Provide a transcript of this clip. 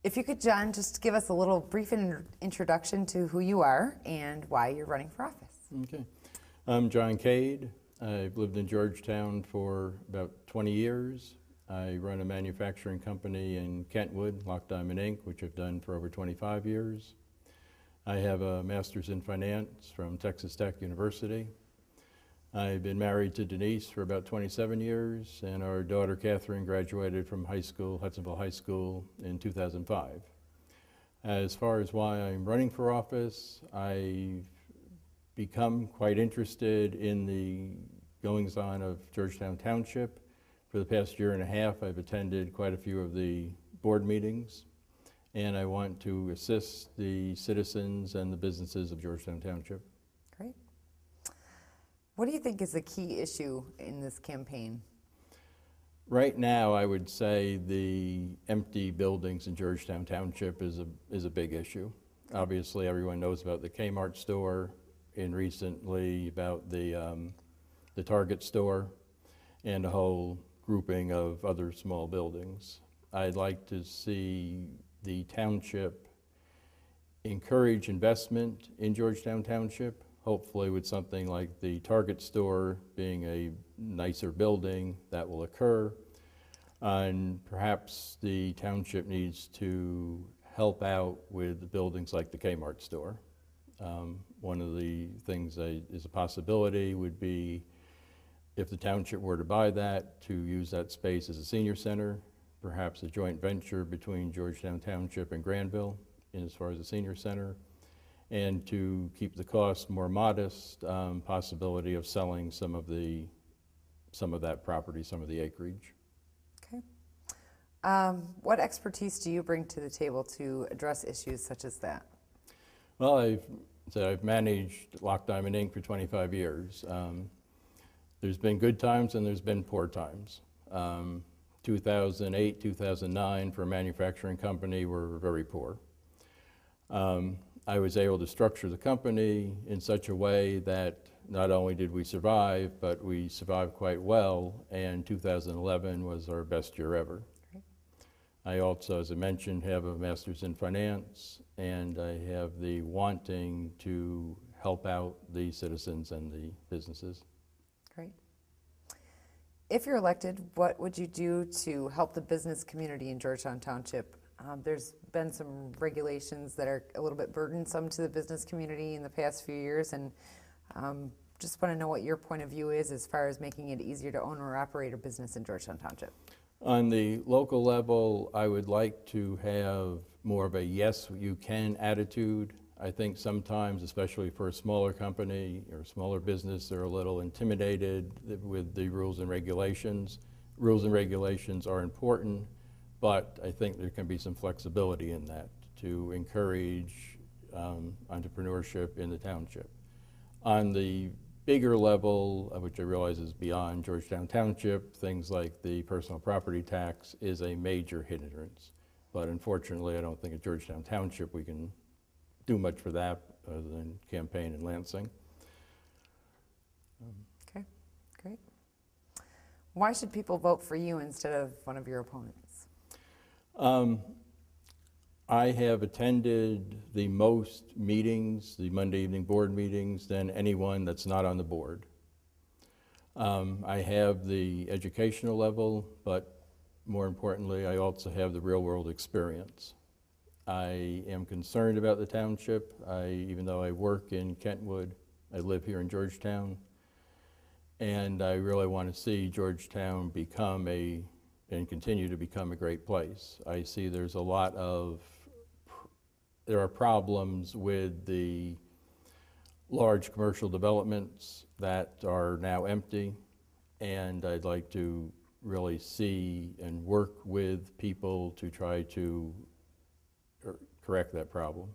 If you could, John, just give us a little brief introduction to who you are and why you're running for office. Okay. I'm Jon Cade. I've lived in Georgetown for about 20 years. I run a manufacturing company in Kentwood, Lock Diamond Inc., which I've done for over 25 years. I have a master's in finance from Texas Tech University. I've been married to Denise for about 27 years, and our daughter Catherine graduated from high school, Hudsonville High School, in 2005. As far as why I'm running for office, I've become quite interested in the goings-on of Georgetown Township. For the past year and a half, I've attended quite a few of the board meetings, and I want to assist the citizens and the businesses of Georgetown Township. Great. What do you think is the key issue in this campaign? Right now, I would say the empty buildings in Georgetown Township is a big issue. Obviously, everyone knows about the Kmart store, and recently about the Target store, and a whole grouping of other small buildings. I'd like to see the township encourage investment in Georgetown Township, hopefully with something like the Target store being a nicer building that will occur. And perhaps the township needs to help out with buildings like the Kmart store. One of the things that is a possibility would be, if the township were to buy that, to use that space as a senior center, perhaps a joint venture between Georgetown Township and Granville as far as a senior center, and to keep the cost more modest, possibility of selling some of that property, some of the acreage. Okay. What expertise do you bring to the table to address issues such as that? Well, I've managed Lock Diamond Inc. for 25 years. There's been good times and there's been poor times. 2008, 2009 for a manufacturing company were very poor. I was able to structure the company in such a way that not only did we survive, but we survived quite well, and 2011 was our best year ever. Great. I also, as I mentioned, have a master's in finance, and I have the wanting to help out the citizens and the businesses. Great. If you're elected, what would you do to help the business community in Georgetown Township? There's been some regulations that are a little bit burdensome to the business community in the past few years, and just want to know what your point of view is as far as making it easier to own or operate a business in Georgetown Township. On the local level, I would like to have more of a yes, you can attitude. I think sometimes, especially for a smaller company or a smaller business, they're a little intimidated with the rules and regulations. Rules and regulations are important, but I think there can be some flexibility in that to encourage entrepreneurship in the township. On the bigger level, which I realize is beyond Georgetown Township, things like the personal property tax is a major hindrance. But unfortunately, I don't think at Georgetown Township we can do much for that other than campaign in Lansing. Okay, great. Why should people vote for you instead of one of your opponents? I have attended the most meetings, the Monday evening board meetings, than anyone that's not on the board. I have the educational level, but more importantly, I also have the real world experience. I am concerned about the township. Even though I work in Kentwood, I live here in Georgetown, and I really want to see Georgetown become and continue to become a great place. I see there are problems with the large commercial developments that are now empty, and I'd like to really see and work with people to try to correct that problem.